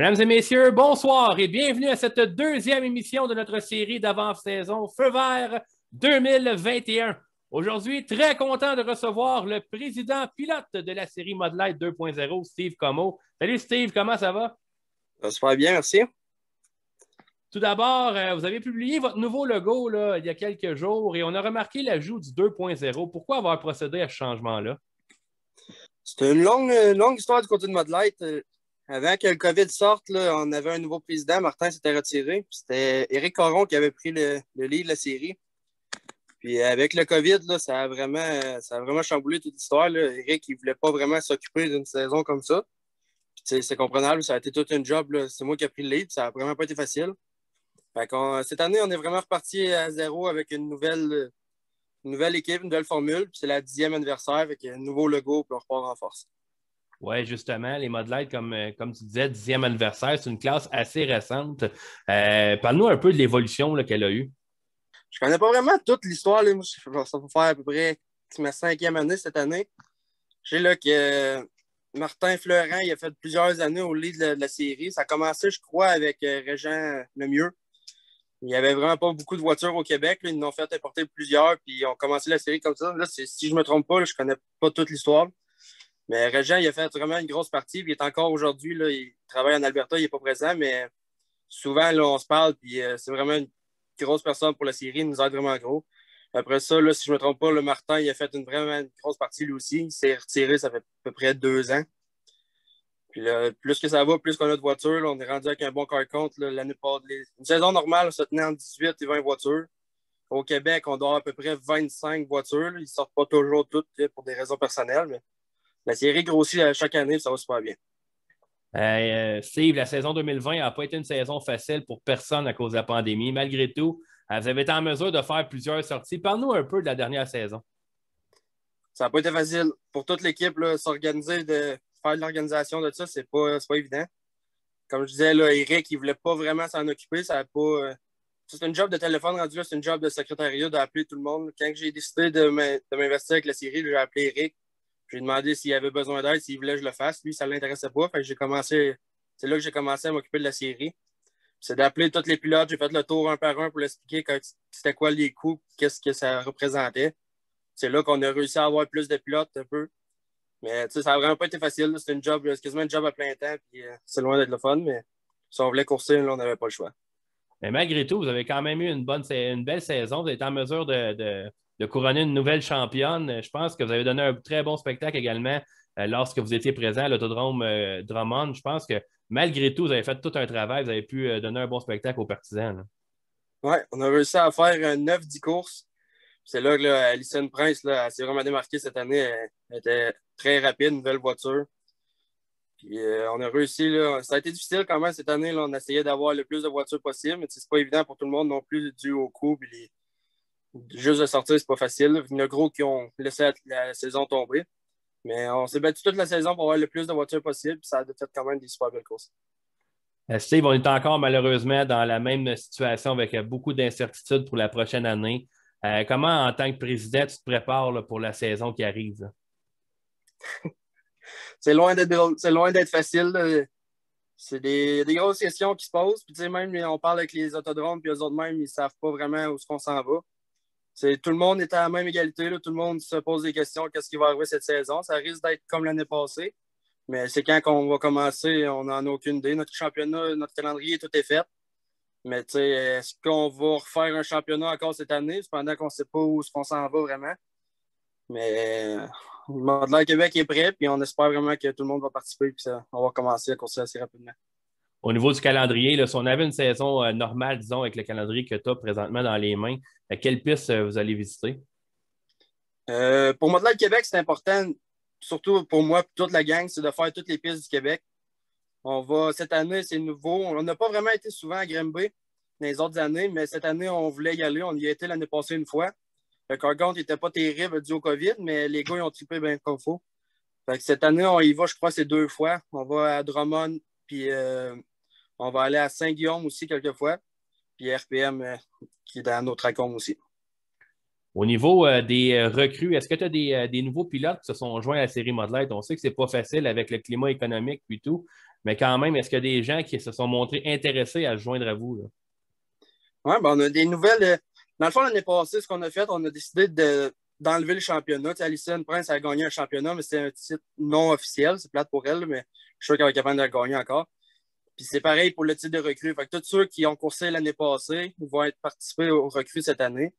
Mesdames et messieurs, bonsoir et bienvenue à cette deuxième émission de notre série d'avant-saison Feu vert 2021. Aujourd'hui, très content de recevoir le président pilote de la série Mud Light 2.0, Steve Comeau. Salut Steve, comment ça va? Ça se passe bien, merci. Tout d'abord, vous avez publié votre nouveau logo là, il y a quelques jours et on a remarqué l'ajout du 2.0. Pourquoi avoir procédé à ce changement-là? C'était une longue histoire du côté de Mud Light. Avant que le COVID sorte, là, on avait un nouveau président, Martin s'était retiré. C'était Éric Caron qui avait pris le lead de la série. Puis avec le COVID, là, ça a vraiment chamboulé toute l'histoire. Là. Éric, il ne voulait pas vraiment s'occuper d'une saison comme ça. Puis, c'est comprenable, ça a été tout un job. Là. C'est moi qui ai pris le lead, ça n'a vraiment pas été facile. Cette année, on est vraiment reparti à zéro avec une nouvelle équipe, une nouvelle formule. Puis c'est la 10e anniversaire avec un nouveau logo, puis on repart en force. Oui, justement, les Mud Light, comme tu disais, 10e anniversaire, c'est une classe assez récente. Parle-nous un peu de l'évolution qu'elle a eue. Je connais pas vraiment toute l'histoire. Là. Moi, ça va faire à peu près ma 5e année cette année. Je sais là, que Martin Fleurant, il a fait plusieurs années au lead de la série. Ça a commencé, je crois, avec Régent Lemieux. Il n'y avait vraiment pas beaucoup de voitures au Québec. Là. Ils nous ont fait importer plusieurs, puis ils ont commencé la série comme ça. Là, si je ne me trompe pas, là, je ne connais pas toute l'histoire. Mais Régent, il a fait vraiment une grosse partie. Puis il est encore aujourd'hui, là, il travaille en Alberta, il n'est pas présent, mais souvent, là, on se parle, puis c'est vraiment une grosse personne pour la série. Il nous aide vraiment gros. Après ça, là, si je ne me trompe pas, le Martin, il a fait vraiment une grosse partie lui aussi. Il s'est retiré, ça fait à peu près 2 ans. Puis là, plus que ça va, plus qu'on a de voitures. Là, on est rendu avec un bon car compte. L'année passée, une saison normale, ça tenait entre 18 et 20 voitures. Au Québec, on doit avoir à peu près 25 voitures. Là. Ils ne sortent pas toujours toutes pour des raisons personnelles, mais la série grossit chaque année, ça va super bien. Steve, la saison 2020 n'a pas été une saison facile pour personne à cause de la pandémie. Malgré tout, vous avez été en mesure de faire plusieurs sorties. Parle-nous un peu de la dernière saison. Ça n'a pas été facile. Pour toute l'équipe, s'organiser, de faire de l'organisation de ça, c'est pas évident. Comme je disais, là, Eric, il ne voulait pas vraiment s'en occuper. Ça a pas, c'est une job de téléphone rendu là, c'est une job de secrétariat d'appeler tout le monde. Quand j'ai décidé de m'investir avec la série, j'ai appelé Eric. J'ai demandé s'il avait besoin d'aide, s'il voulait que je le fasse. Lui, ça ne l'intéressait pas. Fait que c'est là que j'ai commencé à m'occuper de la série. C'est d'appeler tous les pilotes. J'ai fait le tour un par un pour l'expliquer c'était quoi les coûts, qu'est-ce que ça représentait. C'est là qu'on a réussi à avoir plus de pilotes un peu. Mais ça n'a vraiment pas été facile. C'est quasiment un job à plein temps. Puis, c'est loin d'être le fun, mais si on voulait courser, là, on n'avait pas le choix. Mais malgré tout, vous avez quand même eu une belle saison. Vous êtes en mesure de couronner une nouvelle championne. Je pense que vous avez donné un très bon spectacle également lorsque vous étiez présent à l'Autodrome Drummond. Je pense que malgré tout, vous avez fait tout un travail. Vous avez pu donner un bon spectacle aux partisans. Oui, on a réussi à faire 9-10 courses. C'est là que Alison Prince, là, elle s'est vraiment démarquée cette année. Elle était très rapide, une nouvelle voiture. Puis on a réussi. Là, ça a été difficile quand même cette année. Là, on essayait d'avoir le plus de voitures possible, mais c'est pas évident pour tout le monde non plus dû au coût. Juste de sortir, c'est pas facile. Il y en a gros qui ont laissé la saison tomber. Mais on s'est battu toute la saison pour avoir le plus de voitures possible. Puis ça a fait quand même des super belles courses. Steve, on est encore malheureusement dans la même situation avec beaucoup d'incertitudes pour la prochaine année. Comment, en tant que président, tu te prépares là, pour la saison qui arrive? C'est loin d'être facile. Là. C'est des grosses questions qui se posent. Puis, même, on parle avec les autodromes, puis eux autres même, ils ne savent pas vraiment où on s'en va. Tout le monde est à la même égalité. Là. Tout le monde se pose des questions. Qu'est-ce qui va arriver cette saison? Ça risque d'être comme l'année passée. Mais c'est quand qu'on va commencer, on n'en a aucune idée. Notre championnat, notre calendrier, tout est fait. Mais est-ce qu'on va refaire un championnat encore cette année, cependant qu'on ne sait pas où on s'en va vraiment? Mais le Mud Light Québec est prêt, puis on espère vraiment que tout le monde va participer, puis on va commencer à courser assez rapidement. Au niveau du calendrier, là, si on avait une saison normale, disons, avec le calendrier que tu as présentement dans les mains, quelle piste vous allez visiter? Pour Mud Light Québec, c'est important, surtout pour moi et toute la gang, c'est de faire toutes les pistes du Québec. Cette année, c'est nouveau. On n'a pas vraiment été souvent à Grimby dans les autres années, mais cette année, on voulait y aller. On y a été l'année passée une fois. Le car n'était pas terrible dû au COVID, mais les gars, ils ont trippé bien comme il faut. Fait que cette année, on y va, je crois, c'est 2 fois. On va à Drummond, puis on va aller à Saint-Guillaume aussi quelques fois, puis RPM qui est dans notre racon aussi. Au niveau des recrues, est-ce que tu as des nouveaux pilotes qui se sont joints à la série Mud Light? On sait que c'est pas facile avec le climat économique et tout, mais quand même, est-ce qu'il y a des gens qui se sont montrés intéressés à se joindre à vous, là? Ouais, ben, on a des nouvelles. Dans le fond, l'année passée, ce qu'on a fait, on a décidé d'enlever le championnat. Tu sais, Alison Prince a gagné un championnat, mais c'est un titre non officiel. C'est plate pour elle, mais je suis sûr qu'elle va être capable de le gagner encore. Puis c'est pareil pour le titre de recrue. Fait que tous ceux qui ont coursé l'année passée vont être participés aux recrues cette année.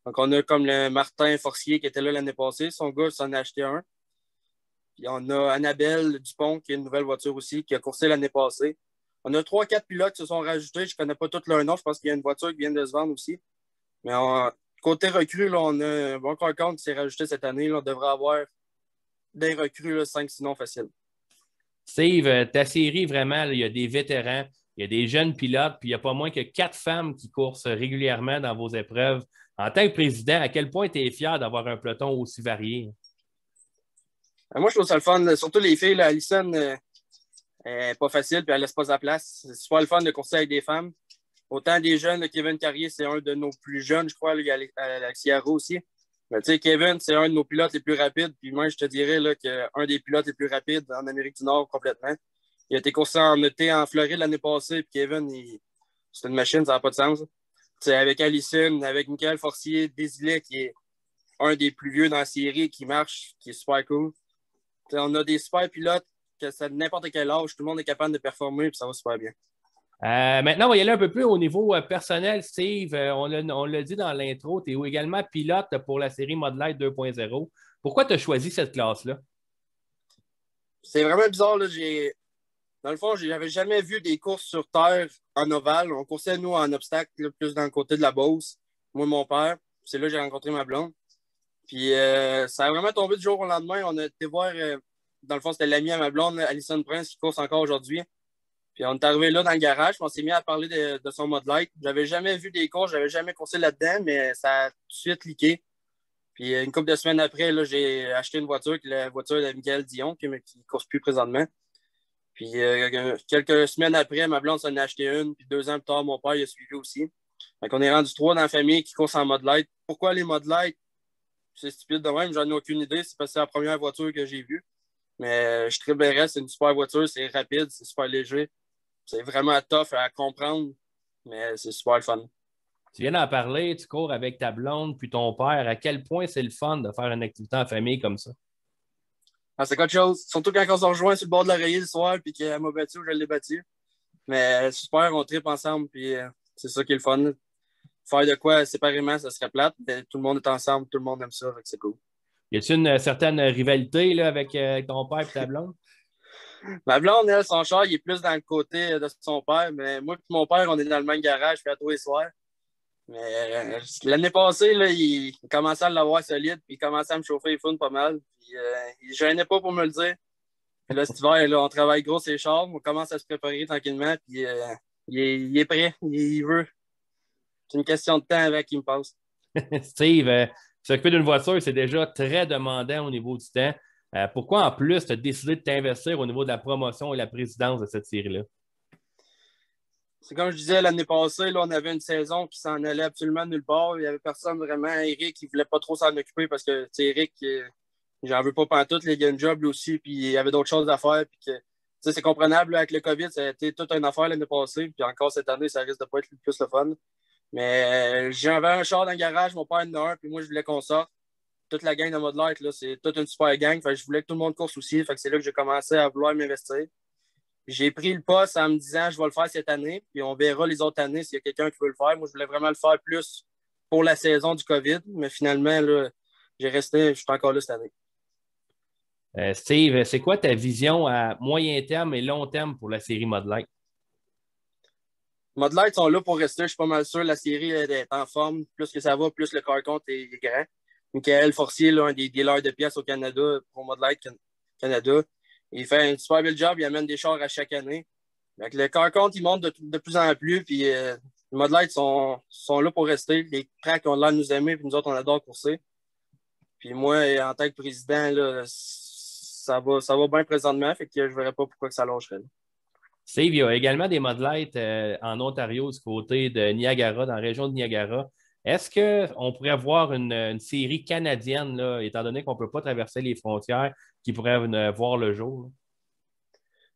Donc, on a comme le Martin Forcier qui était là l'année passée. Son gars s'en a acheté un. Puis on a Annabelle Dupont qui a une nouvelle voiture aussi, qui a coursé l'année passée. On a 3-4 pilotes qui se sont rajoutés. Je ne connais pas tous leurs noms. Je pense qu'il y a une voiture qui vient de se vendre aussi. Mais côté recrues, là, on a un bon compte qui s'est rajouté cette année. Là, on devrait avoir des recrues, là, 5 sinon faciles. Steve, ta série, vraiment, là, il y a des vétérans, il y a des jeunes pilotes, puis il n'y a pas moins que 4 femmes qui courent régulièrement dans vos épreuves. En tant que président, à quel point tu es fier d'avoir un peloton aussi varié? Moi, je trouve ça le fun. Surtout les filles. Là, Alison n'est pas facile, puis elle laisse pas sa place. C'est super le fun de courser avec des femmes. Autant des jeunes, là, Kevin Carrier, c'est un de nos plus jeunes, je crois. Là, il y a Alexiaro aussi. Mais tu sais, Kevin, c'est un de nos pilotes les plus rapides. Puis moi, je te dirais là, qu'un des pilotes les plus rapides en Amérique du Nord complètement. Il a été coursé en été en Floride l'année passée. Puis Kevin, c'est une machine, ça n'a pas de sens. Tu sais, avec Alison, avec Michael Forcier, Désilet, qui est un des plus vieux dans la série, qui marche, qui est super cool. Tu sais, on a des super pilotes que ça n'importe quel âge, tout le monde est capable de performer, puis ça va super bien. Maintenant, on va y aller un peu plus au niveau personnel, Steve. On l'a dit dans l'intro, tu es également pilote pour la série Mud Light 2.0. Pourquoi tu as choisi cette classe-là? C'est vraiment bizarre. Là, dans le fond, j'avais jamais vu des courses sur terre en ovale. On coursait, nous, en obstacle, là, plus dans le côté de la Beauce. Moi et mon père. C'est là que j'ai rencontré ma blonde. Puis ça a vraiment tombé du jour au lendemain. On a été voir, dans le fond, c'était l'ami à ma blonde, Alison Prince, qui course encore aujourd'hui. Puis on est arrivé là dans le garage, puis on s'est mis à parler de son Mud Light. J'avais jamais vu des courses, j'avais jamais coursé là-dedans, mais ça a tout de suite cliqué. Puis une couple de semaines après, là, j'ai acheté une voiture, qui est la voiture de Michael Dion, qui ne course plus présentement. Puis quelques semaines après, ma blonde s'en a acheté une. Puis 2 ans plus tard, mon père il a suivi aussi. Donc on est rendu 3 dans la famille qui courent en Mud Light. Pourquoi les Mud Light? C'est stupide de même, j'en ai aucune idée. C'est parce que c'est la première voiture que j'ai vue. Mais je triperais, c'est une super voiture, c'est rapide, c'est super léger. C'est vraiment tough à comprendre, mais c'est super le fun. Tu viens d'en parler, tu cours avec ta blonde puis ton père. À quel point c'est le fun de faire une activité en famille comme ça? Ah, c'est quelque chose. Surtout quand on se rejoint sur le bord de l'oreiller le soir puis qu'elle m'a battu ou je l'ai battu. Mais super, on tripe ensemble puis c'est ça qui est le fun. Faire de quoi séparément, ça serait plate, mais tout le monde est ensemble, tout le monde aime ça, fait que c'est cool. Y a-t-il une certaine rivalité là, avec ton père et ta blonde? Ma blonde, elle, son char, il est plus dans le côté de son père, mais moi et mon père, on est dans le même garage, puis à tous les soirs. Mais l'année passée, là, il commençait à l'avoir solide, puis il commençait à me chauffer les fun pas mal. Puis, il ne gênait pas pour me le dire. Puis là, cet hiver, là, on travaille gros ces chars, on commence à se préparer tranquillement, puis il est prêt, il veut. C'est une question de temps avant qu'il me passe. Steve, s'occuper d'une voiture, c'est déjà très demandant au niveau du temps. Pourquoi en plus tu as décidé de t'investir au niveau de la promotion et la présidence de cette série-là? C'est comme je disais l'année passée, là, on avait une saison qui s'en allait absolument nulle part. Il n'y avait personne vraiment. Eric, il ne voulait pas trop s'en occuper parce que Eric, j'en veux pas pantoute, il a une job lui aussi, puis il y avait d'autres choses à faire. Puis que, c'est comprenable là, avec le COVID, ça a été toute une affaire l'année passée. Puis encore cette année, ça risque de pas être le plus le fun. Mais j'avais un char dans le garage, mon père en a un, puis moi, je voulais qu'on sorte. Toute la gang de Mud Light, là, c'est toute une super gang. Fait que je voulais que tout le monde course aussi. Fait que c'est là que j'ai commencé à vouloir m'investir. J'ai pris le poste en me disant je vais le faire cette année, puis on verra les autres années s'il y a quelqu'un qui veut le faire. Moi, je voulais vraiment le faire plus pour la saison du COVID, mais finalement, là, je suis encore là cette année. Steve, c'est quoi ta vision à moyen terme et long terme pour la série Mud Light? Mud Light sont là pour rester, je suis pas mal sûr. La série est en forme. Plus que ça va, plus le car compte est grand. Michael Forcier, là, un des dealers de pièces au Canada pour Mud Light Canada. Il fait un super bel job, il amène des chars à chaque année. Donc, le car compte, il monte de plus en plus, puis les Mud Light sont là pour rester. Les tracks ont l'air de nous aimer, puis nous autres, on adore courser. Puis moi, en tant que président, là, ça va bien présentement, fait que je ne verrais pas pourquoi que ça lâcherait. Steve, il y a également des Mud Light en Ontario, du côté de Niagara, dans la région de Niagara. Est-ce qu'on pourrait avoir une série canadienne, là, étant donné qu'on ne peut pas traverser les frontières, qui pourrait voir le jour?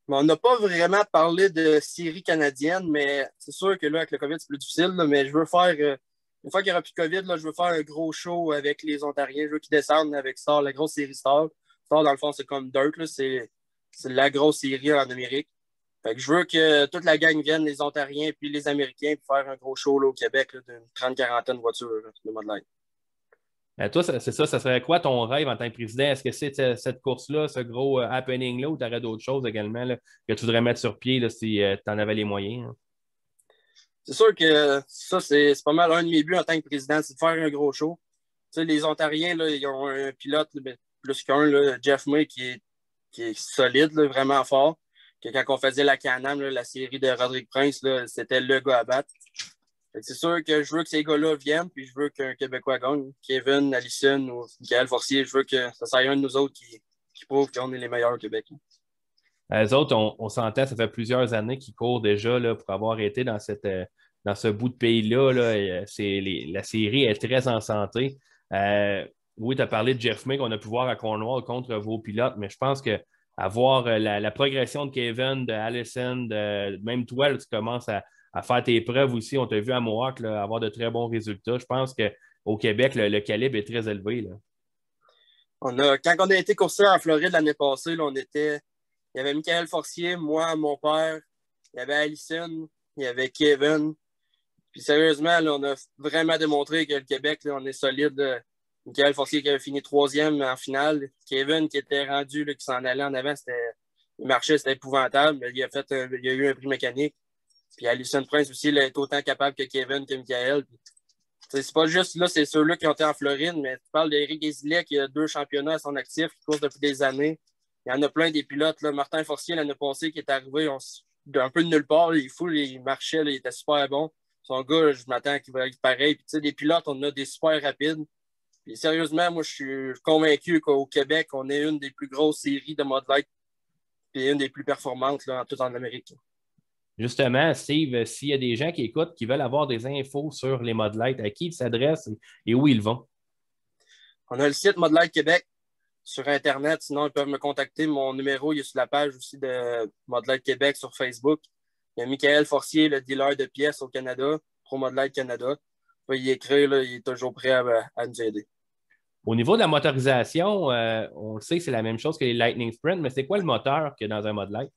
Mais on n'a pas vraiment parlé de série canadienne, mais c'est sûr que là, avec le COVID, c'est plus difficile. Là, mais je veux faire, une fois qu'il n'y aura plus de COVID, là, je veux faire un gros show avec les Ontariens. Je veux qu'ils descendent avec Star, la grosse série Star. Star, dans le fond, c'est comme Dirt. Là, c'est la grosse série en Amérique. Fait que je veux que toute la gang vienne, les Ontariens puis les Américains, pour faire un gros show là, au Québec d'une 30-40 de voitures là, de Mod Light. Toi, c'est ça, ça serait quoi ton rêve en tant que président? Est-ce que c'est cette course-là, ce gros happening-là, ou tu aurais d'autres choses également là, que tu voudrais mettre sur pied là, si tu en avais les moyens? Hein? C'est sûr que ça, c'est pas mal un de mes buts en tant que président, c'est de faire un gros show. Tu sais, les Ontariens, là, ils ont un pilote là, plus qu'un, là, Jeff May, qui est solide, là, vraiment fort. Que quand on faisait la Can-Am, la série de Rodrigue Prince, là, c'était le gars à battre. C'est sûr que je veux que ces gars-là viennent, puis je veux qu'un Québécois gagne. Kevin, Allison ou Michael Forcier, je veux que ça soit un de nous autres qui prouve qu'on est les meilleurs au Québec. Les autres, on s'entend, ça fait plusieurs années qu'ils courent déjà là, pour avoir été dans ce bout de pays-là. Là, la série est très en santé. Oui, tu as parlé de Jeff May qu'on a pu voir à Cornwall contre vos pilotes, mais je pense que avoir la progression de Kevin, de Allison, même toi, là, tu commences à faire tes preuves aussi. On t'a vu à Mohawk là, avoir de très bons résultats. Je pense qu'au Québec, le calibre est très élevé. Là. Quand on a été coursé en Floride l'année passée, là, il y avait Michael Forcier, moi, mon père, il y avait Allison, il y avait Kevin. Puis sérieusement, là, on a vraiment démontré que le Québec, là, on est solide. Là. Michael Forcier qui avait fini 3e en finale. Kevin qui était rendu, là, qui s'en allait en avant, il marchait, c'était épouvantable. Mais il a eu un prix mécanique. Puis Allison Prince aussi, il est autant capable que Kevin, que Michael. C'est pas juste là, c'est ceux-là qui ont été en Floride, mais tu parles d'Éric Desilets qui a 2 championnats à son actif, qui course depuis des années. Il y en a plein des pilotes. Là. Martin Forcier, l'année passée, qui est arrivé un peu de nulle part. Là, il est fou, il marchait, là, il était super bon. Son gars, je m'attends qu'il va être pareil. Puis, des pilotes, on a des super rapides. Puis, sérieusement, moi, je suis convaincu qu'au Québec, on est une des plus grosses séries de Mod Light et une des plus performantes là, tout en Amérique. Justement, Steve, s'il y a des gens qui écoutent, qui veulent avoir des infos sur les Mod Light, à qui ils s'adressent et où ils vont? On a le site Mod Light Québec sur Internet. Sinon, ils peuvent me contacter. Mon numéro, il est sur la page aussi de Mod Light Québec sur Facebook. Il y a Michael Forcier, le dealer de pièces au Canada, Pro Mod Light Canada. Il peut y écrire, là, il est toujours prêt à nous aider. Au niveau de la motorisation, on le sait, c'est la même chose que les Lightning Sprint, mais c'est quoi le moteur qu'il y a dans un Mod Light?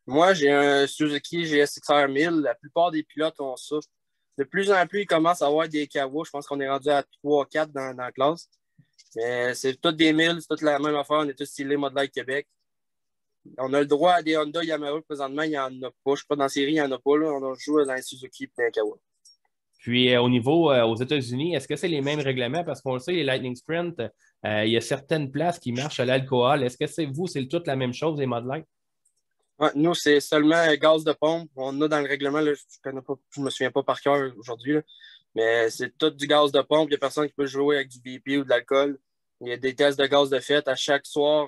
Moi, j'ai un Suzuki GSX-R 1000. La plupart des pilotes ont ça. De plus en plus, ils commencent à avoir des Kawa. Je pense qu'on est rendu à 3-4 dans la classe. Mais c'est toutes des 1000, c'est toute la même affaire. On est tous stylés Mod Light Québec. On a le droit à des Honda Yamaha. Présentement, il n'y en a pas. Je ne sais pas, dans la série, il n'y en a pas. Là. On joue dans les Suzuki et dans les Kawa. Puis au niveau aux États-Unis, est-ce que c'est les mêmes règlements? Parce qu'on le sait, les Lightning Sprint, il y a certaines places qui marchent à l'alcool. Est-ce que c'est toute la même chose, les Mod Light? Ouais, nous, c'est seulement gaz de pompe. On a dans le règlement, là, je ne me souviens pas par cœur aujourd'hui, là, mais c'est tout du gaz de pompe. Il n'y a personne qui peut jouer avec du BP ou de l'alcool. Il y a des tests de gaz de fête à chaque soir.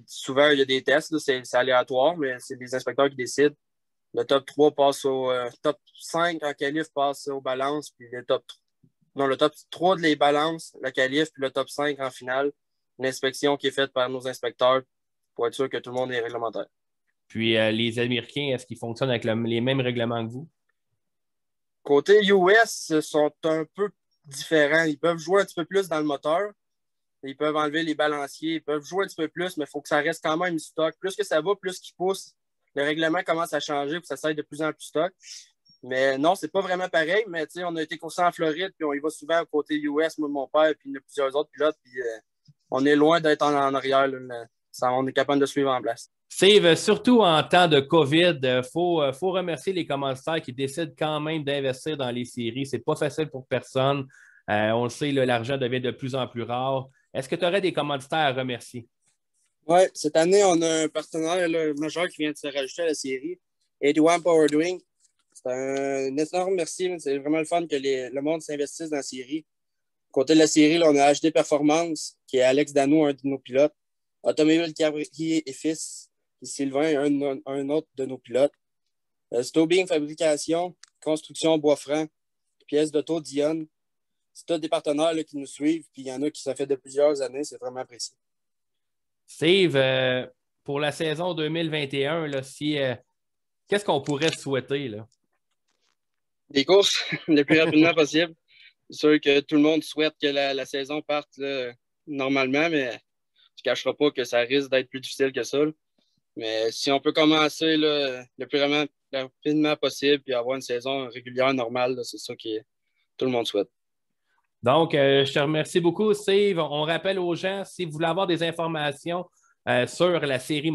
Souvent, il y a des tests, là, c'est aléatoire, mais c'est les inspecteurs qui décident. Le top 3 passe au top 5 en qualif passe aux balances, puis le top 3 de les balances, la qualif, puis le top 5 en finale. Une inspection qui est faite par nos inspecteurs pour être sûr que tout le monde est réglementaire. Puis les Américains, est-ce qu'ils fonctionnent avec les mêmes règlements que vous? Côté US, ils sont un peu différents. Ils peuvent jouer un petit peu plus dans le moteur. Ils peuvent enlever les balanciers. Ils peuvent jouer un petit peu plus, mais il faut que ça reste quand même stock. Plus que ça va, plus qu'ils poussent. Le règlement commence à changer, puis ça s'aide de plus en plus stock. Mais non, c'est pas vraiment pareil. Mais on a été coursé en Floride, puis on y va souvent côté US, moi, mon père, puis il y a plusieurs autres pilotes. Puis on est loin d'être en arrière. Là. On est capable de suivre en place. Steve, surtout en temps de COVID, il faut remercier les commanditaires qui décident quand même d'investir dans les séries. C'est pas facile pour personne. On le sait, l'argent devient de plus en plus rare. Est-ce que tu aurais des commanditaires à remercier? Oui, cette année, on a un partenaire là, majeur qui vient de se rajouter à la série, 81 Power Doing. C'est un énorme merci. C'est vraiment le fun que le monde s'investisse dans la série. Côté de la série, là, on a HD Performance, qui est Alex Dano, un de nos pilotes. Automobile Cavrier et Fils, qui est Sylvain, un autre de nos pilotes. Stobing Fabrication, Construction Bois-Franc, pièces d'auto Dionne. C'est tous des partenaires là, qui nous suivent, puis il y en a qui ça fait de plusieurs années, c'est vraiment apprécié. Steve, pour la saison 2021, là, qu'est-ce qu'on pourrait te souhaiter, là? Des courses le plus rapidement possible. C'est sûr que tout le monde souhaite que la saison parte là, normalement, mais je ne cacherai pas que ça risque d'être plus difficile que ça. Là. Mais si on peut commencer là, le plus rapidement possible et avoir une saison régulière normale, c'est ça que tout le monde souhaite. Donc, je te remercie beaucoup, Steve. On rappelle aux gens, si vous voulez avoir des informations sur la série